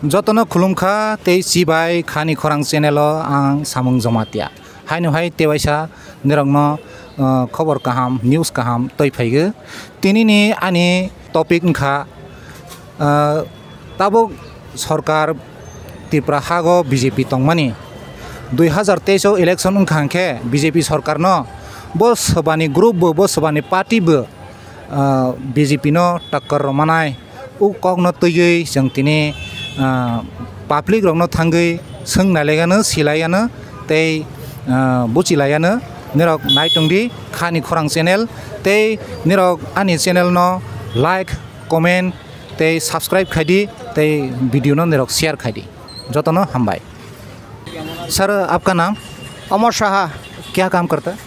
जतनो खुलुमखा ते सिबाय खानी खरां चैनल आं सामुं जमातिया हाय तेवाइसा निरंनो खबर काहाम न्यूज़ काहाम तय फैगो तिनिनि आनि टपिक खा ताबो सरकार त्रिपुरा हागो बीजेपी तंगमानि 2023 इलेक्शन उनखांखे बीजेपी सरकार न बो सबानि ग्रुप बो सबानि पार्टी बो बीजेपी नो टक्कर रमानाय उ कगनो तयै जों तिनि पाब्लिक रंनो थांगै सोंनायलायानो सिलायानो तै बुचिलायानो निरक नायतंदि खानि खरां चैनल तै निरक आनि चैनल न लाइक कमेंट तै सब्सक्राइब खायदि तै वीडियो न निरक शेयर खायदि जतनो हमबाय। सर आपका नाम? अमर शाह। क्या काम करता है?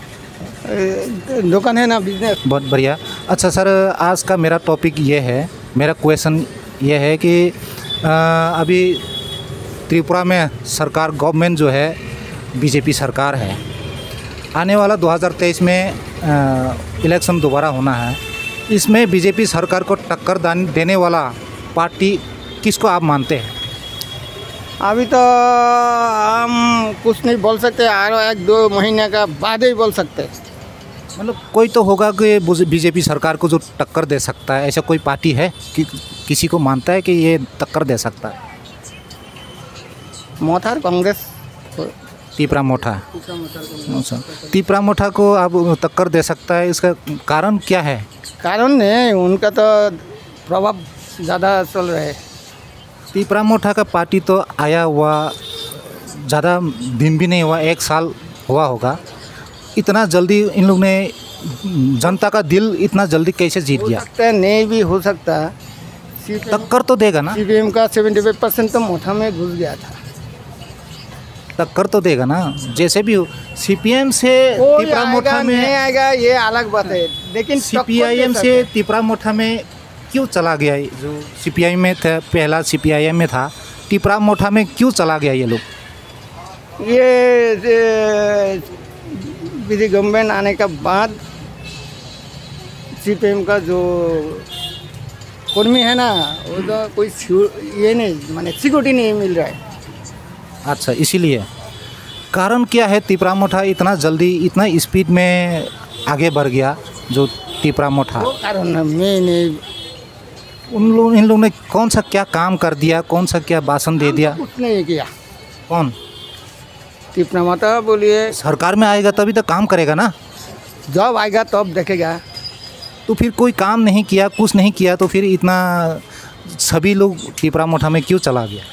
दुकान है ना, बिजनेस। बहुत बढ़िया। अच्छा सर, आज का मेरा टॉपिक ये है, मेरा क्वेश्चन ये है कि अभी त्रिपुरा में सरकार गवर्नमेंट जो है बीजेपी सरकार है, आने वाला 2023 में इलेक्शन दोबारा होना है, इसमें बीजेपी सरकार को टक्कर देने वाला पार्टी किसको आप मानते हैं? अभी तो हम कुछ नहीं बोल सकते, और 1-2 महीने का बाद ही बोल सकते। मतलब कोई तो होगा कि बीजेपी सरकार को जो टक्कर दे सकता है, ऐसा कोई पार्टी है कि किसी को मानता है कि ये टक्कर दे सकता है? मोथा कांग्रेस, त्रिपुरा मोठा। त्रिपुरा मोठा को अब टक्कर दे सकता है, इसका कारण क्या है? कारण नहीं, उनका तो प्रभाव ज़्यादा चल रहा है। त्रिपुरा मोठा का पार्टी तो आया हुआ ज़्यादा दिन भी नहीं हुआ, 1 साल हुआ होगा। इतना जल्दी इन लोग ने जनता का दिल इतना जल्दी कैसे जीत गया? हो सकता है, नहीं भी हो सकता। टक्कर तो देगा ना? CPM का 75% तो मोथा में घुस गया था। टक्कर तो देगा ना, जैसे भी हो। CPM से त्रिपुरा मोठा में नहीं आएगा, ये अलग बात है, लेकिन CPIM से त्रिपुरा मोठा में क्यों चला गया? जो CPI में था, पहला CPIM में था, त्रिपुरा मोठा में क्यों चला गया ये लोग? ये विधि गवर्नमेंट आने के बाद CPM का जो कर्मी है ना, वो तो कोई ये नहीं, माने सिक्योरिटी नहीं मिल रहा है। अच्छा, इसीलिए कारण क्या है त्रिपुरा मोठा इतना जल्दी इतना स्पीड में आगे बढ़ गया? जो त्रिपुरा मोठा कारण मैं नहीं, इन लोग ने कौन सा क्या काम कर दिया, कौन सा क्या भाषण दे दिया? कुछ नहीं किया। कौन? त्रिपुरा मोठा बोलिए, सरकार में आएगा तभी तो काम करेगा ना। जब आएगा तब देखेगा। तो फिर कोई काम नहीं किया, कुछ नहीं किया, तो फिर इतना सभी लोग त्रिपुरा मोठा में क्यों चला गया?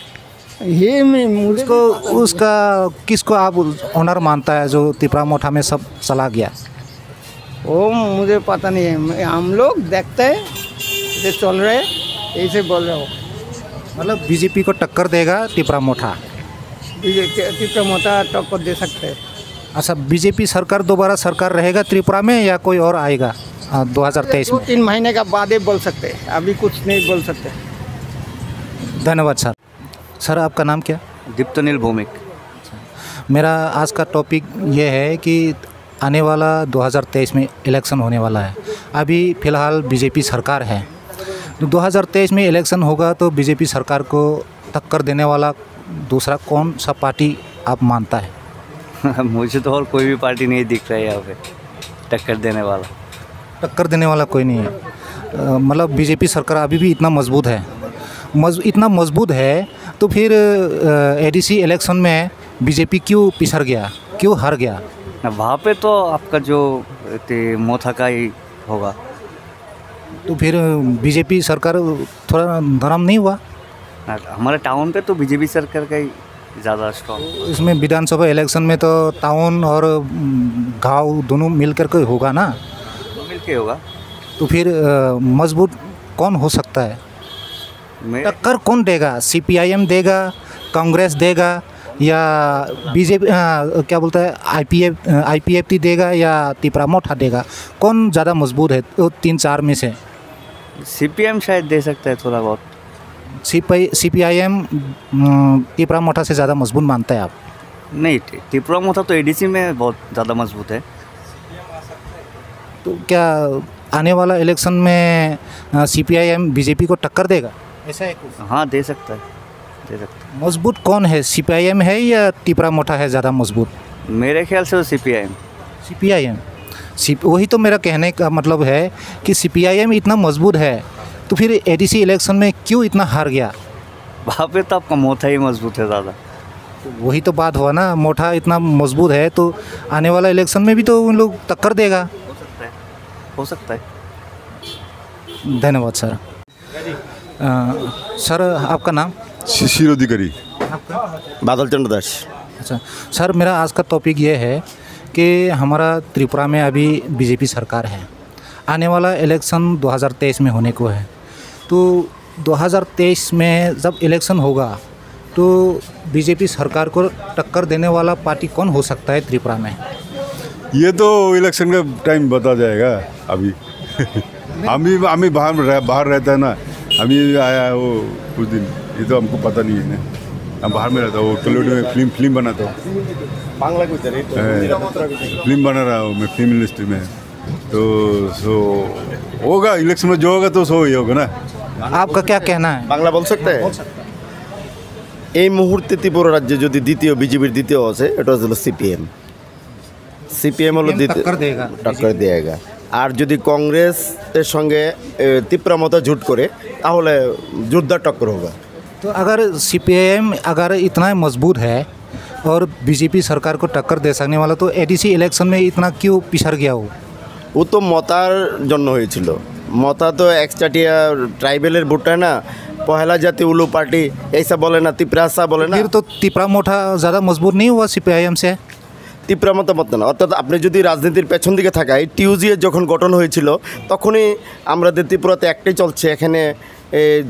ये मुझे उसको उसका किसको आप ऑनर मानता है जो त्रिपुरा मोठा में सब चला गया? वो मुझे पता नहीं है, हम लोग देखते हैं ये चल रहे, ऐसे बोल रहे हो। मतलब बीजेपी को टक्कर देगा त्रिपुरा मोठा? त्रिपुरा मोठा टक्कर दे सकते हैं। अच्छा, बीजेपी सरकार दोबारा सरकार रहेगा त्रिपुरा में या कोई और आएगा 2023 में? 2-3 महीने का बाद ही बोल सकते हैं, अभी कुछ नहीं बोल सकते। धन्यवाद सर। सर आपका नाम क्या? दीप्तनील भौमिक। मेरा आज का टॉपिक ये है कि आने वाला 2023 में इलेक्शन होने वाला है। अभी फ़िलहाल बीजेपी सरकार है, तो 2023 में इलेक्शन होगा तो बीजेपी सरकार को टक्कर देने वाला दूसरा कौन सा पार्टी आप मानता है? मुझे तो और कोई भी पार्टी नहीं दिख रहा है यहाँ पे टक्कर देने वाला। टक्कर देने वाला कोई नहीं है। मतलब बीजेपी सरकार अभी भी इतना मजबूत है, इतना मजबूत है, तो फिर ADC इलेक्शन में बीजेपी क्यों पिछड़ गया, क्यों हार गया? वहाँ पे तो आपका जो मोथा का ही होगा। तो फिर बीजेपी सरकार थोड़ा नरम नहीं हुआ? हमारे टाउन पे तो बीजेपी सरकार का ही ज़्यादा स्ट्रॉन्ग। इसमें विधानसभा इलेक्शन में तो टाउन और गांव दोनों मिलकर के होगा ना? मिल के होगा। तो फिर मजबूत कौन हो सकता है? टक्कर कौन देगा? CPIM देगा, कांग्रेस देगा, या बीजेपी क्या बोलता है IPFT देगा, या त्रिपुरा मोठा देगा? कौन ज़्यादा मजबूत है तो 3-4 में से? CPM शायद दे सकता है थोड़ा बहुत। CPIM त्रिपुरा मोठा से ज़्यादा मजबूत मानता है आप? नहीं, त्रिपुरा मोठा तो ADC में बहुत ज़्यादा मजबूत है। तो क्या आने वाला इलेक्शन में CPIM बीजेपी को टक्कर देगा, ऐसा है कुछ? हाँ, दे सकता है। दे सकते मजबूत कौन है, CPIM है या तिपरा मोठा है ज़्यादा मजबूत? हैं। मेरे ख्याल से CPIM। CPIM। वही तो मेरा कहने का मतलब है कि CPIM इतना मजबूत है तो फिर ADC इलेक्शन में क्यों इतना हार गया? वहाँ पे तो आपका मोथा ही मजबूत है ज़्यादा। तो वही तो बात हुआ ना, मोठा इतना मजबूत है तो आने वाला इलेक्शन में भी तो उन लोग टक्कर देगा। हो सकता है। धन्यवाद सर। सर आपका नाम? शिशिर अधिकारी। बादल चंद्र दास। अच्छा सर, मेरा आज का टॉपिक ये है कि हमारा त्रिपुरा में अभी BJP सरकार है, आने वाला इलेक्शन 2023 में होने को है, तो 2023 में जब इलेक्शन होगा तो BJP सरकार को टक्कर देने वाला पार्टी कौन हो सकता है त्रिपुरा में? ये तो इलेक्शन का टाइम बता जाएगा अभी। हम बाहर रहता है ना, हमें आया है वो कुछ दिन, ये तो हमको पता नहीं है ना, हम बाहर में रहता हूँ, टोलीवुड में फिल्म बनाता हूँ, बांग्ला को फिल्म बना रहा हूँ मैं, फिल्म इंडस्ट्री में। तो सो होगा इलेक्शन में, जो होगा तो सो ही होगा ना। आपका क्या कहना है? बांग्ला बोल सकते हैं? এই মুহূর্তে ত্রিপুরা রাজ্যে যদি দ্বিতীয় বিজেপির দ্বিতীয় আছে এটা হলো সিপিএম হলো দ্বিতীয়, টক্কর দেয়গা। আর যদি কংগ্রেসের সঙ্গে ত্রিপুরা মতো জোট করে তাহলে জোরদার টক্কর होगा। तो अगर CPIM अगर इतना मजबूत है और BJP सरकार को टक्कर दे सकने वाला, तो ADC इलेक्शन में इतना क्यों पिछड़ गया हो? ও তো মতার জন্য হয়েছিল, মতা তো এক্সট্রাটিয়া ট্রাইবেলের ভোটটা না, পহেলা জাতি উলু পার্টি এইসব বলে না, তিপ্রাসা বলে না। फिर तो तिपरा मोठा ज़्यादा मजबूत नहीं हुआ CPIM से? তিপ্রা মতামত না, অর্থাৎ আপনি যদি রাজনীতির পেছন দিকে থাকায় টিউজিএ যখন গঠন হয়েছিল তখনই আমাদের ত্রিপুরাতে একটাই চলছে, এখানে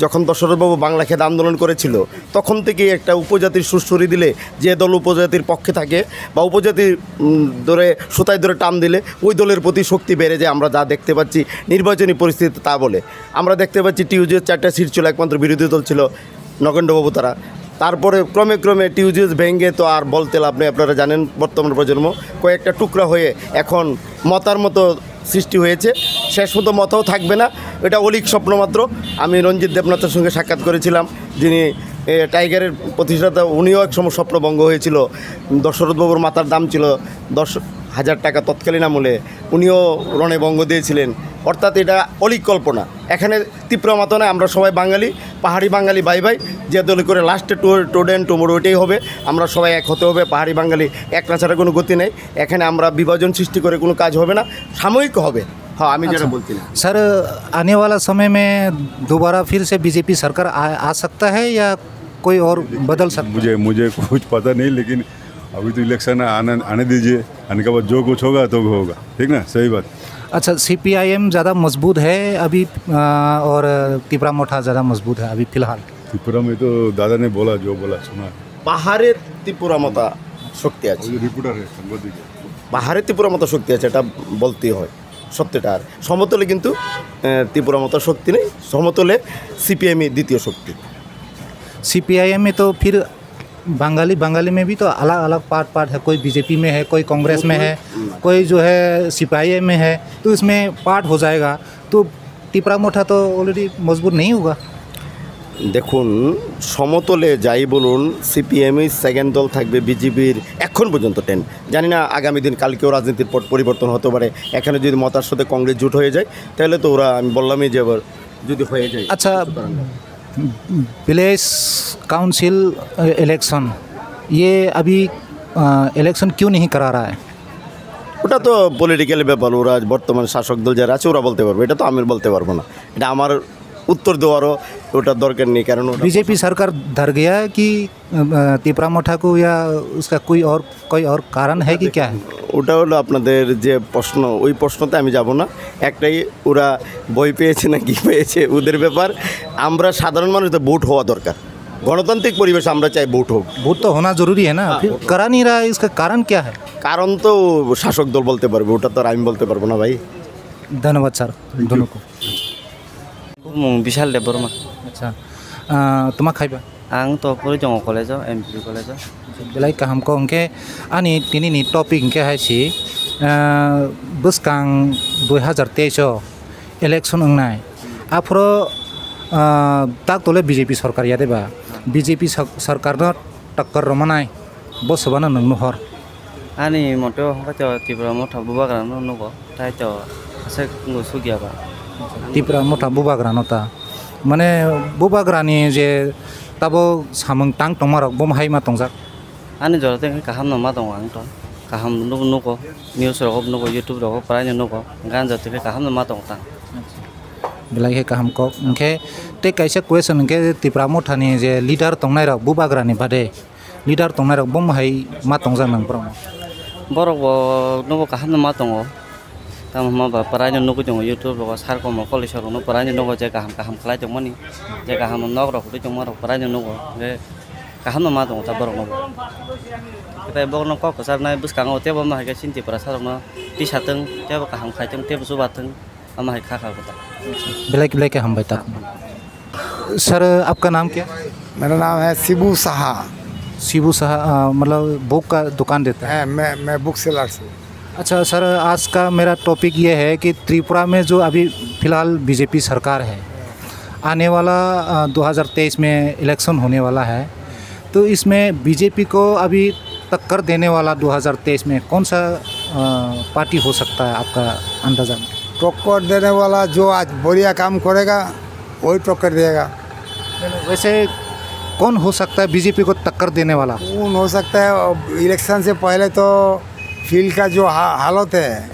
যখন দশরথবাবু বাংলা খেদ আন্দোলন করেছিল তখন থেকেই একটা উপজাতির সুরসুরি দিলে যে দল উপজাতির পক্ষে থাকে বা উপজাতির ধরে সুতায় ধরে টান দিলে ওই দলের প্রতি শক্তি বেড়ে যায়। আমরা যা দেখতে পাচ্ছি নির্বাচনী পরিস্থিতি তা বলে আমরা দেখতে পাচ্ছি টিউজিএস 4টা সিট ছিল, একমাত্র বিরোধী দল ছিল নগেন্দ্রবাবু তারা। তারপরে ক্রমে ক্রমে টিউজিএস ভেঙে তো আর বলতে লাভ নেই, আপনারা জানেন বর্তমান প্রজন্ম কয়েকটা টুকরা হয়ে এখন মতার মতো সৃষ্টি হয়েছে, শেষ মতো মতাও থাকবে না, এটা অলিক স্বপ্ন মাত্র। আমি রঞ্জিত দেবনাথের সঙ্গে সাক্ষাৎ করেছিলাম, যিনি টাইগারের প্রতিষ্ঠাতা, উনিও এক সময় স্বপ্নভঙ্গ হয়েছিল। দশরথবাবুর মাথার দাম ছিল 10,000 টাকা তৎকালীন আমলে, উনিও রণে ভঙ্গ দিয়েছিলেন। অর্থাৎ এটা অলিক কল্পনা। এখানে তীব্র মত নয়, আমরা সবাই বাঙালি, পাহাড়ি বাঙালি বাই বাই, যে দলে করে লাস্টে টোডেন টুমোরো ওইটাই হবে। আমরা সবাই এক হতে হবে, পাহাড়ি বাঙালি এক না ছাড়া কোনো গতি নেই। এখানে আমরা বিভাজন সৃষ্টি করে কোনো কাজ হবে না, সাময়িক হবে। हाँ, আমি যেটা বলছিলাম सर, आने वाला समय में दोबारा फिर से BJP सरकार आ सकता है या कोई और बदल सकता है? मुझे कुछ पता नहीं, लेकिन अभी तो इलेक्शन आने दीजिए, आने के बाद जो कुछ होगा तो होगा, ठीक ना, सही बात। अच्छा, CPIM ज़्यादा मजबूत है अभी और तिपरा मोठा ज़्यादा मजबूत है अभी फ़िलहाल? त्रिपुरा में तो दादा ने बोला, जो बोला सुना। পাহাড়ের ত্রিপুরা মতো শক্তি আছে, रिपोर्टर है संबोधित। পাহাড়ের ত্রিপুরা মতো শক্তি আছে, এটা বলতেই হয় সত্যিটা। আর সমতলে কিন্তু ত্রিপুরা মতো শক্তি নেই, সমতলে সিপিএমই দ্বিতীয় শক্তি। CPIM में तो फिर बंगाली में भी तो अलग अलग पार्ट है, कोई BJP में है, कोई कांग्रेस में है, कोई जो है CPIM में है, तो इसमें पार्ट हो जाएगा, तो तिपरा मोठा तो ऑलरेडी मजबूत नहीं होगा। দেখুন, সমতলে যাই বলুন সিপিএমই সেকেন্ড দল থাকবে, বিজেপির এখন পর্যন্ত 10। জানি না আগামী দিন কালকেও রাজনীতির পট পরিবর্তন হতে পারে। এখানে যদি মতার সাথে কংগ্রেস জোট হয়ে যায় তাহলে তো ওরা, আমি বললামই যে যদি হয়ে যায়। अच्छा, विलेज काउंसिल इलेक्शन, ये अभी इलेक्शन क्यों नहीं करा रहा है? ওটা তো পলিটিক্যাল ব্যাপার, ওরা বর্তমান শাসক দল যারা আছে ওরা বলতে পারবে, এটা তো আমি বলতে পারবো না, এটা আমার उत्तर देवारो ওটা দরকার নেই। কারণ बीजेपी सरकार डर गया है कि तिपरा मोठा को, या उसका कोई और कारण है कि क्या है? ওটা হলো আপনাদের যে প্রশ্ন, ওই প্রশ্নতে আমি যাব না। একটাই, ওরা বই পেয়েছে না কি পেয়েছে ওদের ব্যাপার। আমরা সাধারণ মানুষ তো ভোট হওয়া দরকার, গণতান্ত্রিক পরিবেশ আমরা চাই ভোट হোক। वोट तो होना ज़रूरी है ना, फिर करा नहीं रहा है, इसका कारण क्या है? কারণ তো শাসক দল বলতে পারবে, ওটা তো আর আমি বলতে পারবো না ভাই। धन्यवाद सर दोनों को। विशाल देव बर्मा। अच्छा, तुम्हारा खाइबा आं तो परिजङ कलेजाव MPP कलेजाव बेलाय काहामको उनके आनी तिनी टपिक उनके है सी बसकां 2023 इलेक्शन उंगनाय आफ्रो ताक तोले बीजेपी सरकार यादे बा बीजेपी सरकार न टक्कर रमनाय बो सबना नंगनो हर ani moto hoka tibra motha bubagra no nugo tai to ase ngusu ba Tripura मथा बुबाग्रानो ता माने बुबाग्रानि जे ताबो सामंग टांग टमारक बम हाय मा तंजाक ani jorate kaham no ma dong ang to kaham nugo news rok nugo youtube rok prai nugo gan jate kaham no ma dong ta बिलाय हे कहम को उनके ते कैसे क्वेश्चन उनके त्रिपुरा मथानि जे लीडर तंनाय रक बुबाग्रानि बादे लीडर तंनाय रक बम हाय मा तंजाक नंग प्रम borok bo nugo kaham no ma dong tam ma ba parai nugo jong youtube rok sar ko mo college rok no parai nugo je kaham khlai jong mani je kaham nok rok de jong ma rok parai nugo je kaham no ma dong ta borok nugo kita borok no ko sar nai bus kang ote bo ma ha sin Tripura sar no ti sateng te bo kaham khai jong te bu bateng ama hai kha kha ko ta बिलाय के हम बता sir आपका नाम क्या मेरा नाम है शिबू साहा शिबू साहा मतलब बुक का दुकान देता है है मैं बुक सेलर से। अच्छा सर आज का मेरा टॉपिक ये है कि त्रिपुरा में जो अभी फ़िलहाल बीजेपी सरकार है आने वाला 2023 में इलेक्शन होने वाला है तो इसमें बीजेपी को अभी टक्कर देने वाला 2023 में कौन सा पार्टी हो सकता है आपका अंदाज़ा में टक्कर देने वाला जो आज बढ़िया काम करेगा वही टक्कर देगा। वैसे कौन हो सकता है बीजेपी को टक्कर देने वाला कौन हो सकता है इलेक्शन से पहले तो फील्ड का जो हालत है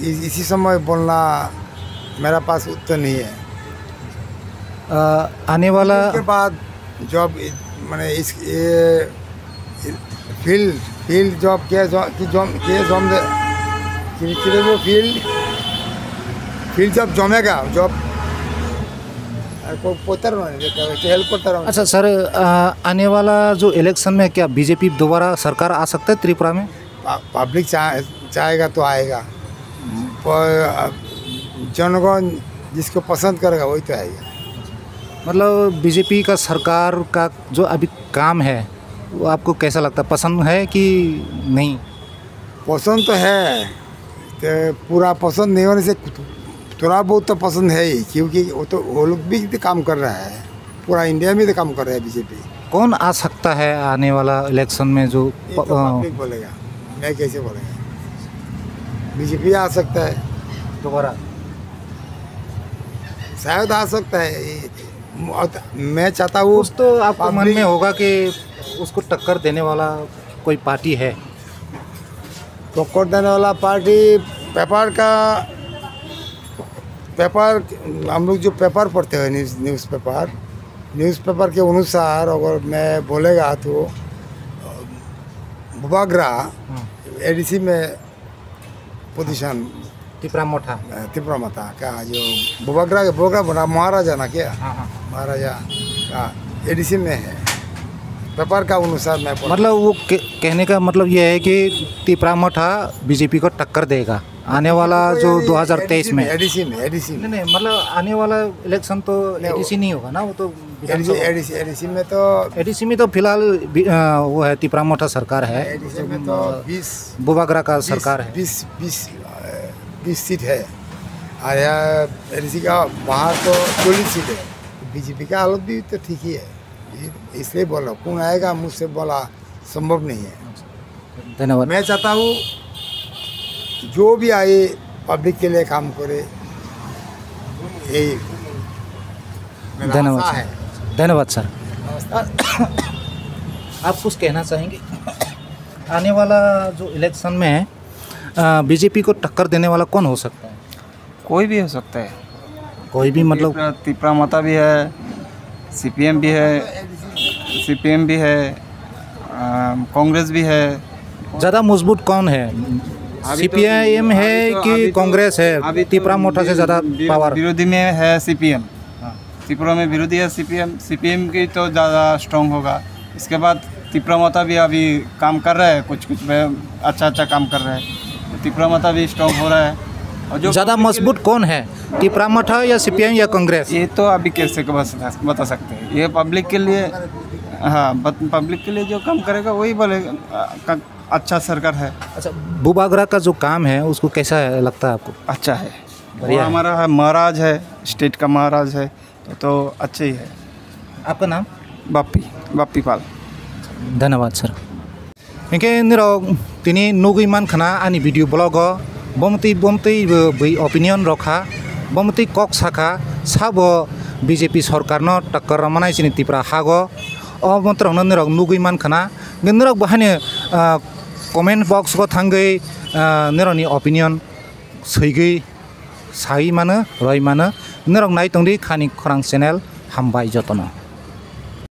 इसी समय बोलना मेरा पास उत्तर नहीं है। आने वाला के बाद जब मैंने इस फील्ड जॉब के वो फील्ड जब जमेगा जब हेल्प करता रहा। अच्छा सर आने वाला जो इलेक्शन में क्या बीजेपी दोबारा सरकार आ सकता है त्रिपुरा में पब्लिक चाहेगा तो आएगा जनगण जिसको पसंद करेगा वही तो आएगा। मतलब बीजेपी का सरकार का जो अभी काम है वो आपको कैसा लगता है पसंद है कि नहीं पसंद तो है तो पूरा पसंद नहीं होने से थोड़ा बहुत तो पसंद है ही क्योंकि वो लोग भी तो काम कर रहा है पूरा इंडिया में तो काम कर रहा है बीजेपी। कौन आ सकता है आने वाला इलेक्शन में जो तो पब्लिक बोलेगा मैं कैसे बोलेगा बीजेपी आ सकता है दोबारा शायद आ सकता है मैं चाहता हूँ कुछ तो आपको मन में होगा कि उसको टक्कर देने वाला कोई पार्टी है टक्कर देने वाला पार्टी पेपर हम लोग जो पेपर पढ़ते हैं न्यूज़पेपर के अनुसार अगर मैं बोलेगा तो बुबाग्रा एडीसी में पोजीशन त्रिपुरा मथा का जो बुबाग्रा बना महाराजा ना क्या महाराजा का एडीसी में है पेपर का अनुसार मैं मतलब वो कहने का मतलब ये है कि त्रिपुरा मथा बीजेपी को टक्कर देगा आने वाला जो 2023 में एडीसी में नहीं मतलब आने वाला इलेक्शन तो एडीसी नहीं होगा ना वो तो एडीसी में तो फिलहाल वो है त्रिपुरा मथा सरकार है एडीसी में तो 20 बुबाग्रा का सरकार है 20 सीट है और एडीसी का बाहर तो 40 सीट है बीजेपी का हालत भी तो ठीक ही है इसलिए बोला कौन आएगा मुझसे बोला संभव नहीं है। धन्यवाद। मैं चाहता हूँ जो भी आए पब्लिक के लिए काम करे यही धन्यवाद सर। धन्यवाद सर। आप कुछ कहना चाहेंगे आने वाला जो इलेक्शन में बीजेपी को टक्कर देने वाला कौन हो सकता है कोई भी हो सकता है कोई भी मतलब त्रिपुरा मथा भी है सीपीएम भी है कांग्रेस भी है। ज़्यादा मजबूत कौन है सीपीआईएम है कि कांग्रेस है त्रिपुरा मथा से ज़्यादा पावर विरोधी में है सीपीएम त्रिपुरा में विरोधी है सीपीएम की तो ज़्यादा स्ट्रॉन्ग होगा। इसके बाद त्रिपुरा मथा भी अभी काम कर रहा है कुछ अच्छा काम कर रहा है त्रिपुरा मथा भी स्ट्रॉन्ग हो रहा है। और जो ज़्यादा मजबूत कौन है त्रिपुरा मथा या सीपीएम या कांग्रेस ये तो अभी कैसे बता सकते हैं ये पब्लिक के लिए पब्लिक के लिए जो काम करेगा वही बोलेगा अच्छा सरकार है। अच्छा बुबाग्रा का जो काम है उसको कैसा लगता है आपको अच्छा है वो हमारा है महाराज है स्टेट का महाराज है तो अच्छे ही है। आपका नाम? बाप्पी पाल। धन्यवाद सर। इनके निरक तिनी नुगुई मान खाना आनी वीडियो ब्लॉग बमती बै ओपिनियन रखा बमती कक साखा सब बीजेपी सरकार न टक्कर रमानाय सिनी तिप्रा हागो अमत्र निरक नुगुई मान खाना निरक बहाने कमेंट बॉक्स को थांगै निरकनि ओपिनियन सैगै साई मानो रय मानो निरक नायतंदि खानि खरां चैनल हामबाय जतन।